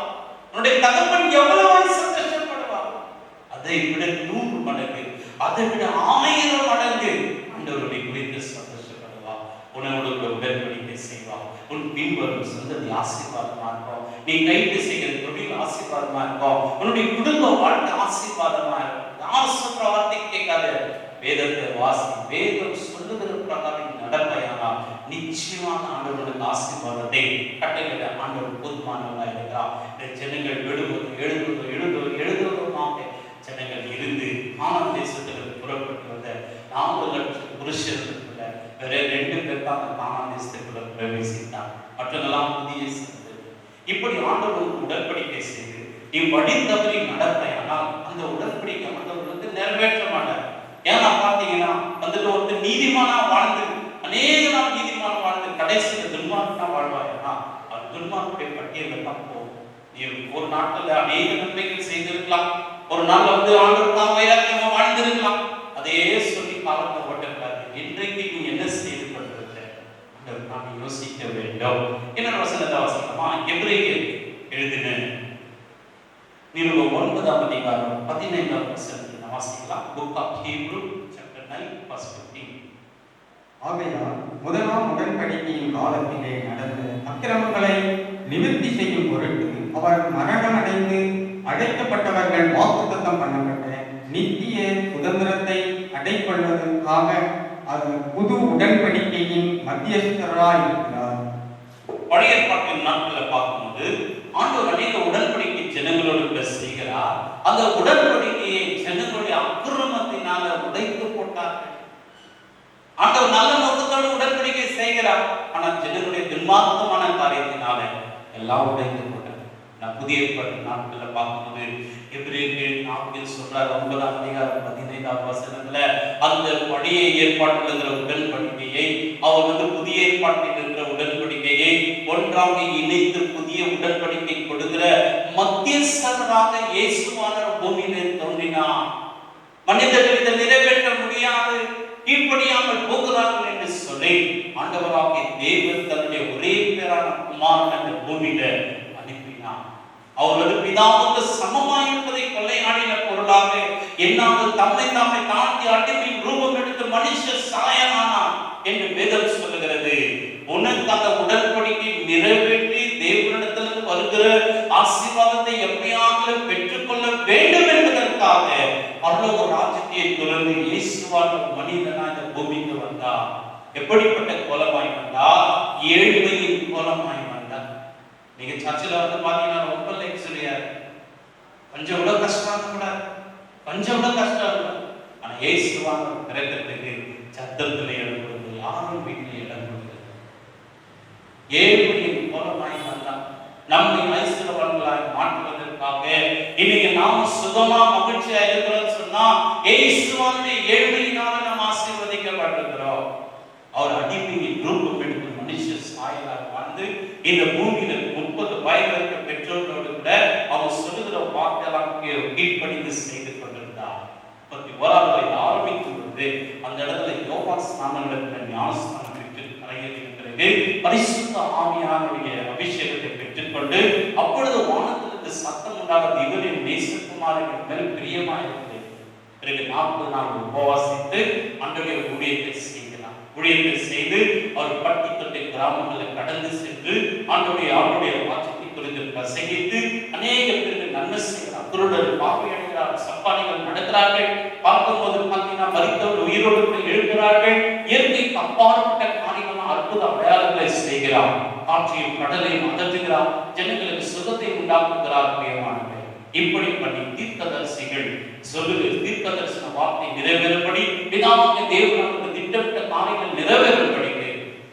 உன்னுடைய தகப்பன் எவ்வளவாய் சந்தோஷப்படுவா. அதை விட 100 மடங்கு, அதை விட 1000 மடங்கு ஆண்டவருடைய குறித்து சந்தோஷப்படுவா. உன்னோட உடன்படிக்கை செய்வா. உன் பின்வரும் சந்ததி ஆசீர்வாதமா இருக்கும். நீ கைது செய்கிற தொழில் ஆசீர்வாதமா இருக்கும். உன்னுடைய குடும்ப வாழ்க்கை ஆசீர்வாதமா இருக்கும். யார் சொல்ற வார்த்தை கேட்காத, வேதத்தை வாசி. வேதம் சொல்லுகிற பிரகாரம் நடப்பையானால் நிச்சயமாக ஆண்டவர்களுக்கு ஆசீர்வாதத்தை கட்டளையிட ஆண்டவர் போதுமானவர்களாக இருக்கிறார். இந்த ஜனங்கள் எழுதுவதுமாக ஜனங்கள் இருந்து கானான் தேசத்துக்கு புறப்பட்டு வந்த 4 லட்சம் புருஷர்களுக்குள்ள வேற 2 பேர் தான் கானான் தேசத்துக்குள்ள பிரவேசித்தார். மற்றவெல்லாம் புதிய சந்ததி. இப்படி ஆண்டவருக்கு உடன்படிக்கை செய்து நீ படித்தவரை நடப்பையானால் அந்த உடன்படிக்கை ஆண்டவர்களுக்கு நிறைவேற்ற மாட்டார். ஏன்னா பாத்தீங்கன்னா ஒருத்தர் நீதிமானா வாழ்ந்து அநேக நாள் நீதிமான வாழ்ந்து கடைசியில் துன்மார்க்கனா வாழ்வாயா? அது துன்மார்க்குடைய பட்டியலில் தான் போகும். நீ ஒரு நாட்டில் அநேக நன்மைகள் செய்திருக்கலாம், ஒரு நாள் ஆண்டவருக்காக வைராக்கியமா வாழ்ந்திருக்கலாம். அதையே சொல்லி காலத்தை ஓட்டக்கூடாது. இன்றைக்கு நீ என்ன செய்து கொண்டிருக்க நாம் யோசிக்க வேண்டும். என்ன வசனத்தை வாசிக்கலாமா? எபிரேயர் எழுதின நிருபம் 9ஆம் அதிகாரம் 15ஆம் வசனத்தை வாசிக்கலாம். Book of Hebrew chapter 9 verse 15. ஆகையால் முதலாம் உடன்படிக்கையின் காலத்திலே நடந்த அக்கிரமங்களை நிவர்த்தி செய்யும் பொருட்டு அவர் மரணம் அடைந்து அழைக்கப்பட்டவர்கள் வாக்குத்தத்தம் பண்ணப்பட்ட நித்திய சுதந்திரத்தை அடைக்கொள்வதற்காக அது புது உடன்படிக்கையின் மத்தியஸ்தராய் இருக்கிறார். பழைய ஏற்பாட்டின் நாட்களில் பார்க்கும்போது ஆண்டவர் அநேக உடன்படிக்கை ஜனங்களோடு செய்கிறார். அந்த உடன்படிக்கையை ஜனங்களுடைய அக்கிரமத்தினால உடைத்து போட்டார்கள். ஆண்டவர் நல்ல நோக்கத்தோடு உடன்படிக்கை செய்கிறார். ஆனால் ஜனங்களுடைய துன்மார்க்கமான காரியத்தினால எல்லாம் உடைத்து போட்டார்கள். நான் புதிய ஏற்பாட்டு நாட்களில் பார்க்கும்போது எபிரேயர் 4 சொல்றார் 9ஆம் அதிகாரம் 15ஆம் வசனத்துல அந்த பழைய ஏற்பாட்டில் இருக்கிற உடன்படிக்கையை அவர் புதிய ஏற்பாட்டில் இருக்கிற உடன்படிக்கையை ஒன்றாக இணைத்து புதிய உடன்படிக்கை கொடுக்கிற மத்தியஸ்தராக இயேசுவானவர் பூமியிலே தோன்றினார். மனிதர்கள் இதை நிறைவேற்ற முடியாது, கீழ்ப்படியாமல் போகிறார்கள் என்று சொல்லி ஆண்டவராகிய தேவன் தன்னுடைய ஒரே பேரான குமாரன் அந்த பூமியில அனுப்பினார். அவர்களது பிதாவுக்கு சமமாய் இருப்பதை கொள்ளையாடின பொருளாக என்னாமல் தம்மை தாழ்த்தி அடிமையின் ரூபம் எடுத்து மனுஷ சாயனானார் என்று வேதம் சொல்லுகிறது. உனக்கு அந்த உடன்படிக்கை நிறைவேற்றி தேவனிடத்திலிருந்து வருகிற ஆசீர்வாதத்தை எப்படியாவது பெற்றுக்கொள்ள வேண்டும் என்பதற்காக பரலோக ராஜ்யத்தை துறந்து இயேசுவான மனிதனாக இந்த பூமிக்கு வந்தார். எப்படிப்பட்ட கோலமாய் வந்தார்? ஏழ்மையின் கோலமாய் வந்தார். நீங்க சர்ச்சில் பாத்தீங்கன்னா ரொம்ப லக்ஸரியாரு, கொஞ்சம் கூட கஷ்டம் கூடாது, கொஞ்சம் கூட கஷ்டம் இல்லை. ஆனா இயேசுவான பிறக்கிறதுக்கு சத்தத்தில் இடம் கொடுத்து யாரும் வீட்டில் இடம் கொடுக்கிறது. ஏழ்மையின் கோலமாய் வந்தார். நம்மை ஐஸ்வரவான்களாய் மாற்றுவதற்காக இன்னைக்கு நாம சுகமா மகிழ்ச்சியா இருக்கிறோம் சொன்னா இயேசுவானுடைய ஏழ்மையினால நாம் ஆசீர்வதிக்கப்பட்டிருக்கிறோம். அவர் அடிமையின் ரூபம் எடுத்து மனுஷ சாயலாக வாழ்ந்து இந்த பூமியில 30 வயது வரைக்கும் பெற்றோர்களோடு கூட அவர் கீழ்ப்படிந்து செய்து கொண்டிருந்தார். 31ஆம் வயது ஆரம்பிக்கும் பொழுது அந்த இடத்துல யோவான் ஸ்நானனிடத்தில் ஞானஸ்நானம் பெற்று கரையேறிய பிறகு பரிசுத்த ஆவியானுடைய அபிஷேகத்தை பெற்றுக்கொண்டு அப்பொழுது வானத்திலிருந்து சத்தம் உண்டாக இவரின் நேசகுமாரன் மேல் பிரியமாயிருந்தது. பிறகு 40 நாள் உபவாசித்து அன்றைய ஊழியத்தை செய்கிறார். ஊழியத்தை செய்து அவர் பட்டி தொட்டி கிராமங்களை கடந்து சென்று ஆண்டுடைய வாட்சத்தை குறித்து பிரசங்கித்து அநேக பேருக்கு நன்மை செய்கிறார். குருடர் பார்வையடைகிறார், சப்பானிகள் நடக்கிறார்கள். பார்க்கும்போது பார்த்தீங்கன்னா மரித்தவர்கள் உயிரோடு எழுப்புகிறார்கள். இயற்கைக்கு அப்பாற்பட்ட காரியங்கள் அற்புத அடையாளங்களை செய்கிறார். காற்றையும் கடலையும் அதட்டுகிறார். ஜனங்களுக்கு சுகத்தை உண்டாக்குகிறார். பிரியமானவர்களே, இப்படி பண்ணி தீர்க்கதரிசிகள் சொல்லுகிற தீர்க்கதரிசன வார்த்தை நிறைவேறும்படி பிதாவாகிய தேவன் நமக்கு திட்டமிட்ட காரியங்கள் நிறைவேறும்படிக்கு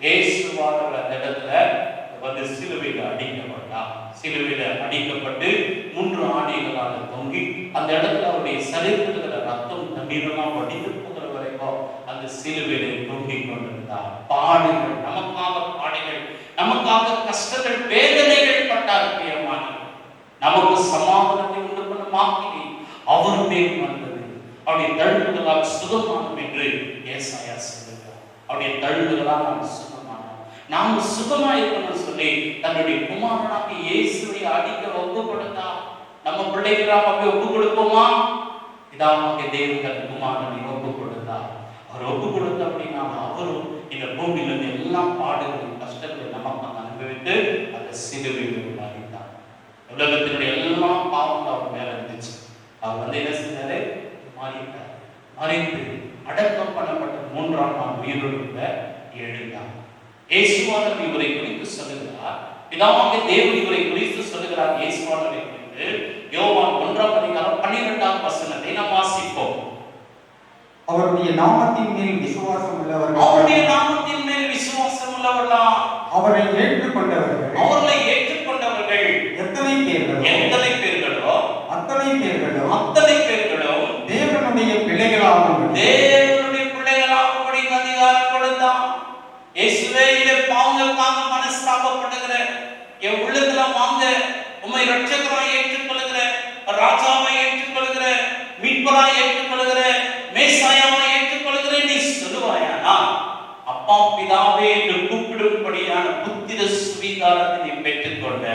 இயேசுவானவர் அந்த இடத்துல வந்து சிலுவையில் அடிக்கப்பட்டார். சிலுவையில் அடிக்கப்பட்டு 3 ஆணிகளால் தொங்கி அந்த இடத்துல அவருடைய சரீரத்தில் ரத்தம் தண்ணீரெல்லாம் வடிந்து போகிற வரைக்கும் அந்த சிலுவையில் தொங்கிக் கொண்டிருந்தார். பாடுகள், நமக்காக பாடுகள், நமக்காக கஷ்டங்கள், வேதனைகள் பட்டார். நமக்கு சமாதானத்தை உண்டு பண்ண மாக்கினி அவர் மேல் வந்தது. அவருடைய தழும்புகளால் சுகமானோம் என்று ஏசாயா சொல்லுகிறார். அவருடைய தழும்புகளால் நாம் சுகமானோம். நாம் சுகமாயிருக்கணும் சொல்லி தன்னுடைய குமாரனாக இயேசுவை அடிக்க ஒப்பு கொடுத்தார். நம்ம பிள்ளைகளாக போய் ஒப்பு கொடுப்போமா? இதாமாக தேவன் தன் குமாரனை ஒப்பு கொடுத்தார். அவர் ஒப்பு கொடுத்த அப்படின்னா அவரும் இந்த பூமியிலிருந்து எல்லா பாடுகளும் கஷ்டங்களை நமக்கு அனுபவித்து அந்த சிலுவையில் மறித்தார். உலகத்தினுடைய எல்லா பாவம் அவர் மேல இருந்துச்சு. அவர் வந்து என்ன செஞ்சாரு? மறித்தார். மறித்து அடக்கம் பண்ணப்பட்ட 3ஆம் நாள் உயிரோடு எழுந்தார். இயேசுவானவர் இவரை குறித்து சொல்லுகிறார். பிதாவாகிய தேவன் இவரை குறித்து சொல்லுகிறார். இயேசுவானவரை குறித்து யோவான் 1ஆம் அதிகாரம் 12ஆம் வசனத்தை நாம் வாசிப்போம். அவருடைய நாமத்தின் மேல் விசுவாசம் உள்ளவர்கள், அவருடைய நாமத்தின் மேல் விசுவாசம் உள்ளவர்களாம், அவரை ஏற்றுக்கொண்டவர்கள், அவர்களை ஏற்றுக்கொண்டவர்கள் எத்தனை பேர்களோ அத்தனை பேர்களோ தேவனுடைய பிள்ளைகளாகும்படி அதிகாரம் கொடுத்தான். இயேசுவே, இந்த பாவங்களுக்காக மனஸ்தாபப்படுகிற என் உள்ளத்துல வாங்க, உம்மை இரட்சகராய் ஏற்றுக்கொள்கிற, ராஜாவை ஏற்றுக்கொள்கிற, மீட்பராய் ஏற்றுக்கொள்கிற, மேசாயாவை ஏற்றுக்கொள்கிற நீ சொல்லுவாயானா அப்பா பிதாவே என்று கூப்பிடும்படியான புத்திர சுவீகாரத்தை நீ பெற்றுக்கொண்ட.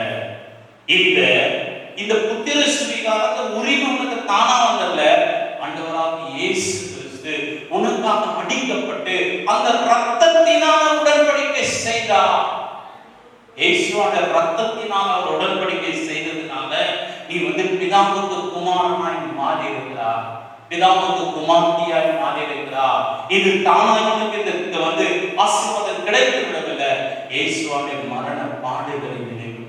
இந்த புத்திர சுவீகாரத்தை உரிமை உனக்கு தானா வந்தல்ல, ஆண்டவராக இயேசு கிறிஸ்து உனக்காக அடிக்கப்பட்டு அந்த ரத்தத்தினால உடன்படிக்கை செய்தார். இயேசுவோட ரத்தத்தினால் அவர் உடன்படிக்கை செய்ததுனால நீ வந்து பிதாவுக்கு குமாரனாய் மாறி இருக்கிறார், பிதாவுக்கு குமார்த்தியாய் மாறி இருக்கிறார். இது தானாய் உனக்கு இதற்கு வந்து ஆசீர்வாதம் கிடைத்து விடவில்லை. இயேசுவோட மரண பாடுகளை நினைவு.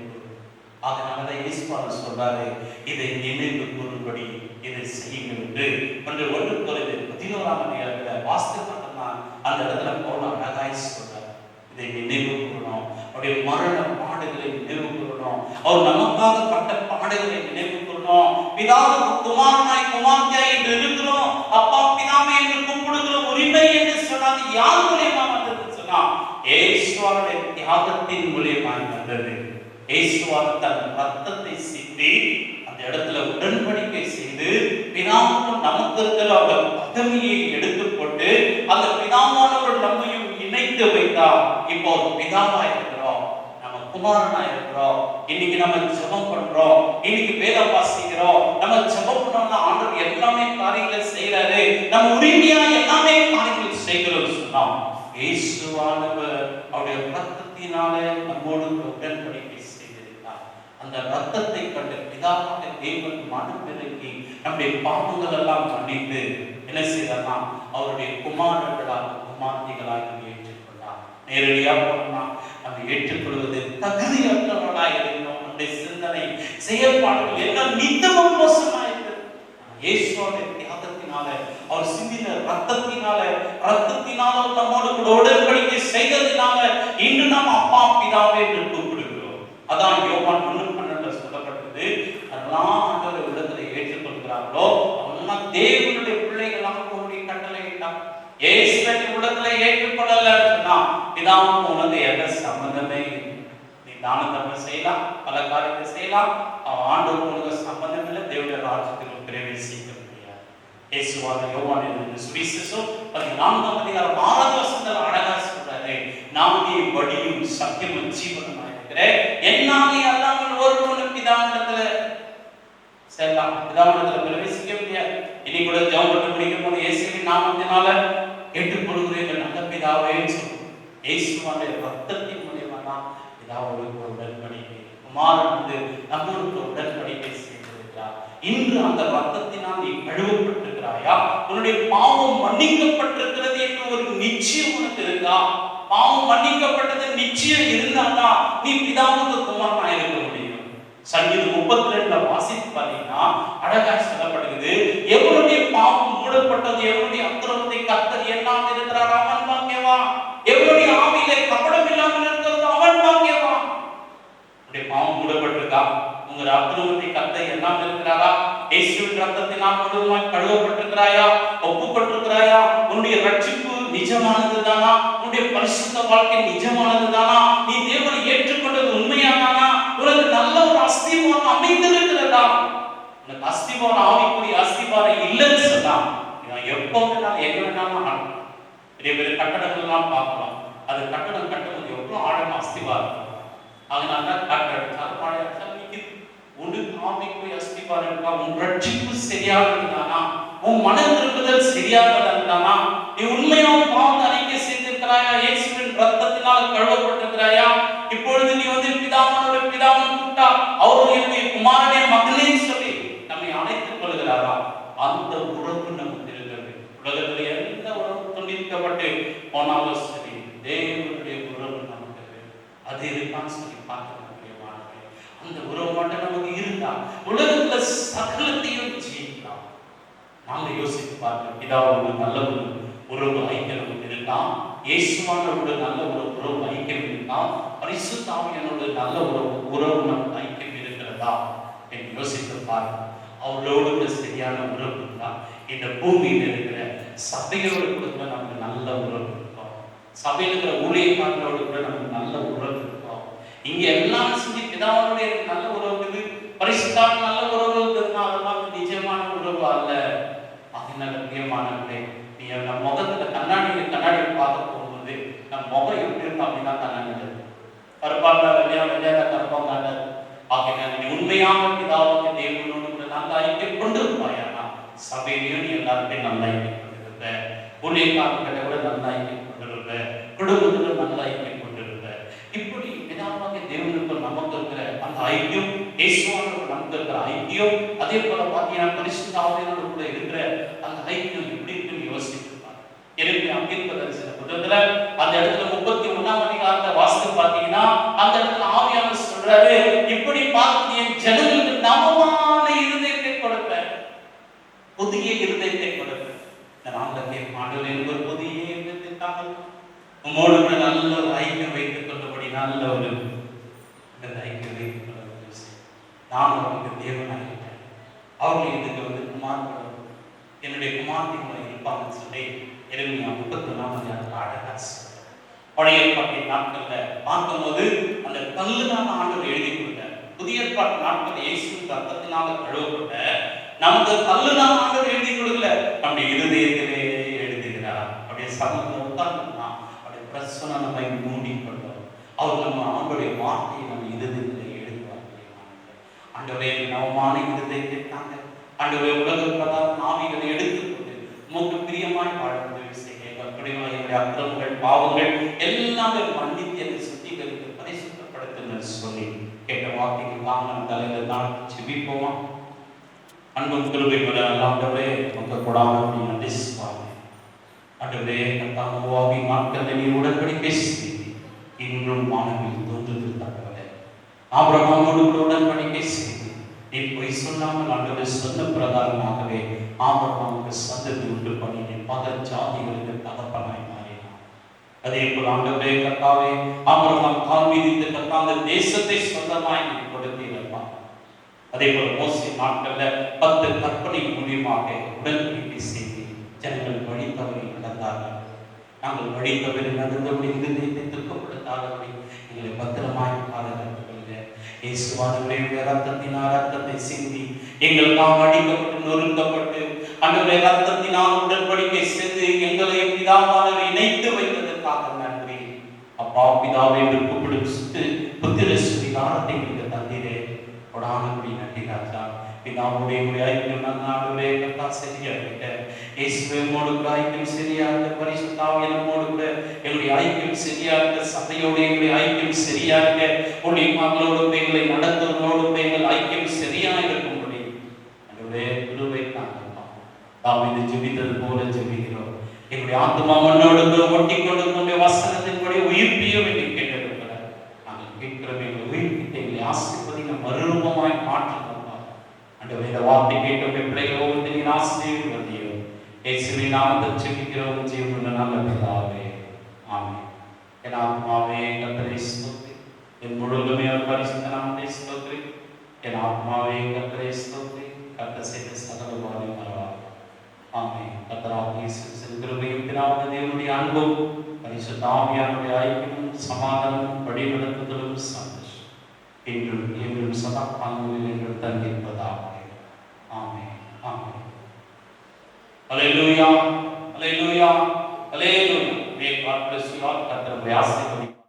அதனாலதான் இயேசுவானவர் சொல்றாரு, இதை நினைவு கூறும்படி இதை செய்யுங்கள் என்று. 1 கொரிந்தியர் 11ஆம் அதிகாரத்துல வாசிக்கப்பட்டனா அந்த இடத்துல பவுல் அழகாய் சொல்றார். இதை நினைவு கூறணும். அவருடைய மரண பாடுகளை நினைவு கூறணும். அவர் நமக்காக பட்ட பாடுகளை நினைவு கூறணும். பிதாவுக்கு குமாரனாய் குமார்த்தியாய் என்று இருக்கிறோம். அப்பா பிதாவே என்று கூப்பிடுகிற உரிமை என்று சொன்னாது யார் மூலியமா வந்ததுன்னு சொன்னா இயேசுவோட தியாகத்தின் மூலியமாய் வந்தது. இயேசுவானவர் தன் ரத்தத்தை சிந்தி அந்த இடத்துல உடன்படிக்கை செய்து பிதாவுக்கும் நமக்கு இருக்கிற அவர் பதவியை எடுத்து போட்டு அந்த பிதாவானவர் நம்மையும் இணைத்து வைத்தார். இப்போ பிதாவா இருக்கிறோம், நம்ம குமாரனா இருக்கிறோம். இன்னைக்கு நம்ம ஜெபம் பண்றோம், இன்னைக்கு வேதம் வாசிக்கிறோம். நம்ம ஜெபம் பண்ணோம்னா ஆண்டவர் எல்லாமே காரியங்களை செய்யறாரு. நம்ம உரிமையா எல்லாமே காரியங்கள் செய்கிறோம் சொன்னோம். இயேசுவானவர் அவருடைய ரத்தத்தினாலே நம்மோடு உடன்படிக்கை செய்திருக்கிறார். அந்த ரத்தத்தை கண்டு பிதாவாக தேவன் மனம் பெருகி நம்முடைய பாவங்கள் எல்லாம் மன்னித்து என்ன செய்யலாம், அவருடைய குமாரர்களாக குமார்த்திகளாக ஏற்றுக்கொண்டார். நேரடியாக போனா நம்ம ஏற்றுக்கொள்வது தகுதியற்றவர்களாக இருக்கிறோம். நம்முடைய சிந்தனை செயல்பாடுகள் எல்லாம் நித்தமும் மோசமாயிருக்கிறது. இயேசுவோட தியாகத்தினால அவர் சிந்தின ரத்தத்தினால நம்மோடு கூட உடன்படிக்கை செய்ததினால இன்று நாம் அப்பா பிதாவே என்று கூப்பிடுகிறோம். அதான் யோவான் 1:12 சொல்லப்பட்டது. அதெல்லாம் ஆண்டவரை உள்ளத்துல ஏற்றுக்கொள்கிறார்களோ அவெல்லாம் தேவனுடைய பிள்ளைகளாக அவருடைய கட்டளையிட்டார். இயேசுவை உள்ளத்துல ஏற்றுக்கொள்ளல சொன்னா பிதாவுக்கு உனக்கு எந்த சம்பந்தமே இல்லை. நீ தான தர்மம் செய்யலாம், பல காரியத்தை செய்யலாம். ஆண்டவர் உனக்கு சம்பந்தம் இல்லை, தேவனுடைய ராஜ்யத்தில் பிரவேசிக்க முடியாது. இயேசுவான யோவான் சுவிசேஷம் 14ஆம் அதிகாரம் 6வது வசனத்துல அழகா சொல்றாரு, நானே வழியும் சத்தியமும் ஜீவனுமாய் இருக்கிறேன், என்னாலே அல்லாமல் ஒருவனும் பிதாவிடத்துல செல்லலாம், பிதாவிடத்துல பிரவேசிக்க முடியாது. இனி கூட ஜெபம் பண்ணி முடிக்கும் போது இயேசுவின் நாமத்தினால கேட்டுக்கொள்கிறேன் நல்ல பிதாவேன்னு சொல்லுவோம். இயேசுவான ரத்தத்தின் மூலமா தான் பிதாவோடு உடன்படிக்கை, குமாரன் நம்மளுக்கு உடன்படிக்கை செய்திருக்கிறார். இன்று அந்த ரத்தத்தினால் நீ கழுவப்பட்டிருக்கிறாயா, உன்னுடைய பாவம் மன்னிக்கப்பட்டிருக்கிறது என்று ஒரு நிச்சயம் உனக்கு இருக்கா? பாவம் மன்னிக்கப்பட்டது நிச்சயம் இருந்தாதான் நீ பிதாவுக்கு குமாரனா இருக்க முடியும். சங்கீதம் 32 வாசித்து பார்த்தீங்கன்னா அழகா சொல்லப்படுகிறது, எவருடைய பாவம் மூடப்பட்டது, எவருடைய அக்கிரமத்தை கர்த்தர் எண்ணாமல் இருக்கிறார் அவன் பாக்கியவான், எவருடைய ஆவியிலே கபடம் இல்லாமல் இருக்கிறது அவன் பாக்கியவான். உன்னுடைய பாவம் மூடப்பட்டிருக்கா? உங்க அக்கிரமத்தை கர்த்தர் எண்ணாமல் இருக்கிறாரா? இயேசுவின் ரத்தத்தினால் முழுவதுமாய் கழுவப்பட்டிருக்கிறாயா? ஒப்புக்கொண்டிருக்கிறாயா? உன்னுடைய ரட்சிப்பு நிஜமானது தானா? உன்னுடைய பரிசுத்த வாழ்க்கை நிஜமானது தானா? நீ தேவனை ஏற்றுக்கொண்டது உண்மையானானா? உனக்கு நல்ல ஒரு அஸ்திவாரம் அமைந்திருக்கிறதா? உனக்கு அஸ்திவாரம், ஆவிக்குரிய அஸ்திவாரம் இல்லைன்னு சொன்னா எப்போ வேணாலும் எங்க வேணாலும் ஆடலாம். பெரிய பெரிய கட்டடங்கள்லாம் பார்க்கலாம், அது கட்டடம் கட்டும்போது எவ்வளவு ஆழமா அஸ்திவாரம், அதனால கட்டடம் பழைய உனக்கு ஆவிக்குரிய அஸ்திவாரம் இருக்கா? உன் ரட்சிப்பு சரியாக இருந்தானா? உன் மன திரும்புதல் சரியாக இருந்தானா? நீ உண்மையான பாவத்தை அறிக்கை செய்திருக்கிறாயா? இயேசுவின் ரத்தத்தினால் கழுவப்பட்டிருக்கிறாயா? இப்பொழுது நீ பிதாவானோட பிதாவன் கூட்டா அவர் என்னுடைய குமாரனே மகனே சொல்லி நம்மை அழைத்துக் கொள்கிறாரா? அந்த உறவு நமக்கு இருக்கிறது. உலகத்தில் எந்த உறவு துண்டிக்கப்பட்டு போனாலும் சரி, தேவனுடைய உறவு நமக்கு அது இருக்கான்னு சொல்லி பார்க்க அந்த உறவு மட்டும் நமக்கு இருந்தா உலகத்துல சகலத்தையும் ஜெயிக்கலாம். நாங்க யோசித்து பார்க்கிறோம், பிதாவோட நல்ல ஒரு உறவு ஐக்கியம் நமக்கு இருக்கான், இயேசுவானோட நல்ல ஒரு உறவு ஐக்கியம் இருக்கான், பரிசுத்த ஆவியானோட நல்ல ஒரு உறவு நமக்கு ஐக்கியம் இருக்கிறதா என்று யோசித்து பார்க்கிறோம். அவளோடு கூட சரியான உறவு இருந்தா இந்த பூமியில் இருக்கிற சபையோடு கூட நமக்கு நல்ல உறவு இருக்கும், சபையில் இருக்கிற ஊழியக்காரர்களோடு கூட நமக்கு நல்ல உறவு இருக்கும். இங்க எல்லாம் செஞ்சு பிதாவுடைய நல்ல உறவு, பரிசுத்தாவின் நல்ல உறவு அதெல்லாம் நிஜமான உறவு அல்ல. அதனால பிரியமானவர்களே, நீ நம்ம முகத்துல கண்ணாடி பார்க்க போகும்போது நம்ம முகம் எப்படி இருக்கும் அப்படின்னா கண்ணாடி கருப்பாங்க வெள்ளையா வெள்ளையா கருப்பாங்க. ஆகினால நீ உண்மையான பிதாவுக்கு தேவனோடு கூட நல்ல ஐக்கியம் கொண்டு இருப்பாயானா சபையிலையும் நீ எல்லாருமே நல்ல ஐக்கியம் கொண்டிருப்ப, ஊழியக்காரர்கிட்ட கூட நல்ல ஐக்கியம் கொண்டிருப்ப, குடும்பத்துல நல்ல ஐக்கியம் கொண்டிருப்ப. இப்படி பிதாவாகிய தேவனுக்கு நமக்கு இருக்கிற அந்த ஐக்கியம், இயேசுவோடு நமக்கு இருக்கிற ஐக்கியம், அதே போல பார்த்தீங்கன்னா பரிசுத்த ஆவியோடு கூட இருக்கிற அந்த ஐக்கியம் எப்படி இருக்குன்னு யோசிப்பாங்க. எனக்கு அங்கீர்பதரிசன புத்தகத்துல அந்த இடத்துல 31ஆம் அதிகாரத்தை வாசித்து பார்த்தீங்கன்னா அந்த இடத்துல ஆவியானவர் சொல்றாரு, இப்படி பார்த்து என் ஜனங்களுக்கு நவமான இருதயத்தை கொடுப்பேன், புதிய இருதயத்தை கொடுப்பேன். இந்த நாள்ல ஆண்டவரே எனக்கு ஒரு புதிய இருதயத்தை தாங்க, உங்களோட கூட நல்ல ஒரு ஐக்கியம் வைத்துக் கொண்டபடி நல்ல ஒரு ஐக்கியம் வைத்துக் கொள்ள நான் அவருக்கு தேவனாகிட்டேன். அவர்கள் இதுக்கு குமார் என்னுடைய குமாரத்தை கூட இருப்பாங்கன்னு சொல்லி எரேமியா 31ஆம் அதிகாரத்துல அழகா பழைய ஏற்பாட்டின் நாட்கள்ல பார்க்கும்போது அந்த கல்லுனால ஆண்டவர் எழுதி கொடுத்தார். புதிய ஏற்பாட்டு நாட்கள் இயேசுவின் ரத்தத்தினால கழுவப்பட்ட நமக்கு கல்லுனால ஆண்டவர் எழுதி கொடுக்கல, நம்முடைய இருதயத்திலே எழுதுகிறார். அப்படியே சமூகத்தில் உட்கார்ந்துனா அப்படியே பிரசன நம்மை மூடிக்கொண்டோம். அவர் நம்ம அவங்களுடைய வார்த்தையை நம்ம இருதயத்திலே எழுதுவார். ஆண்டவரே நவமான இருதயத்தை தாங்க, ஆண்டவரே உலக பிரதான ஆவிகளை எடுத்துக்கொண்டு உமக்கு பிரியமாய் வாழ உதவி செய்ய, எங்களுடைய அக்கிரமங்கள் பாவங்கள் எல்லாமே மன்னித்து என்னை சுத்திகரித்து பரிசுத்தப்படுத்துங்க சொல்லி கேட்ட வார்த்தைக்கு வாங்க தலையில தான் செபிப்போமா. அன்பும் கிருபை கூட ஆண்டவரே உங்க கூடாம நன்றி சுவாமி. ஆண்டவரே கர்த்தாவே நாட்கள் நீ உடன்படிக்கை செய்து இன்றும் மாணவியில் தோன்றுவது தகவலை ஆபிரகாமோடு உடன்படிக்கை செய்து நீ போய் சொல்லாமல் ஆண்டவரே சொன்ன பிரகாரமாகவே ஆபிரகாமுக்கு சந்ததி உண்டு பண்ணி நீ பல ஜாதிகளுக்கு தகப்பனாய் மாறினார். அதே போல் ஆண்டவரே கர்த்தாவே ஆபிரகாம் கால் மீதித்து கர்த்தாந்த தேசத்தை சொந்தமாய் நீ கொடுத்தீரப்பா. அதே போல மோசே நாட்கள்ல 10 கற்பனை மூலியமாக உடன்படிக்கை செய்து ஜனங்கள் வழி தவறி நடந்தார்கள். நாங்கள் வழி தவறி நடந்தபடி இருதயத்தை துக்கப்படுத்தாதபடி எங்களை பத்திரமாய் பாருங்கள். இயேசுவானவரே ரத்தத்தினால் ரத்தத்தை சிந்தி எங்களுக்காக அடிக்கப்பட்டு நொறுக்கப்பட்டு ஆண்டவரே ரத்தத்தினால் உடன்படிக்கை செய்து எங்களை பிதாவானவரை இணைத்து வைத்ததற்காக நன்றி. அப்பா பிதாவை கூப்பிடும் புத்திர சுவிகாரத்தை எங்களுக்கு தந்தீரே, கொடானபடி நன்றி ராஜா. பிதாவுடைய ஐக்கியம் நன்னாடுவே கத்தா சரியாகிட்ட இயேசுவே மோடு கூட ஐக்கியம் சரியாக பரிசுத்தாவிய நம்மோடு கூட எங்களுடைய ஐக்கியம் சரியாக சபையோடு எங்களுடைய ஐக்கியம் சரியாக உடைய மகளோடு எங்களை நடத்துவதோடு எங்கள் ஐக்கியம் சரியாக இருக்கும்படி என்னுடைய குருவை நாங்கள் தாவீது ஜெபித்தது போல ஜெபிக்கிறோம். எங்களுடைய ஆத்மா மண்ணோடு ஒட்டி கொண்டு வசனத்தின்படி உயிர்ப்பிய வேண்டி கேட்டிருக்கிறார். நாங்கள் கேட்கிறோம், எங்களை உயிர்ப்பித்து எங்களை ஆசீர்வதி மறுரூபமாய் மாற்றுகிறோம். இந்த வார்த்தை கேட்ட பிள்ளைகளோடு நீர் ஆசீர்வதியோ இயேசுவின் நாமத்தில் ஜெபிக்கிறோம் ஜீவனுள்ள நல்ல பிதாவே, ஆமென். என் ஆத்மாவே கர்த்தரை ஸ்தோத்திரி, என் முழுவதுமே அவர் பரிசுத்த நாமத்தை ஸ்தோத்திரி. என் ஆத்மாவே கர்த்தரை ஸ்தோத்திரி, கர்த்தர் செய்த சகல உபகாரங்களையும் மறவாதே. ஆமென். கர்த்தராகிய இயேசுவின் கிருபையும் பிதாவாகிய தேவனுடைய அன்பும் பரிசுத்த ஆவியானவருடைய ஐக்கியமும் சமாதானமும் வழிநடத்துதலும் சந்தோஷம் என்றும் என்றும் சதா காலங்களில் என்றும் தங்கியிருப்பதாக. ஆமென். ஆமென். Hallelujah. Hallelujah. Hallelujah. May God bless you all. கர்த்தர் உங்களை ஆசீர்வதிப்பார்.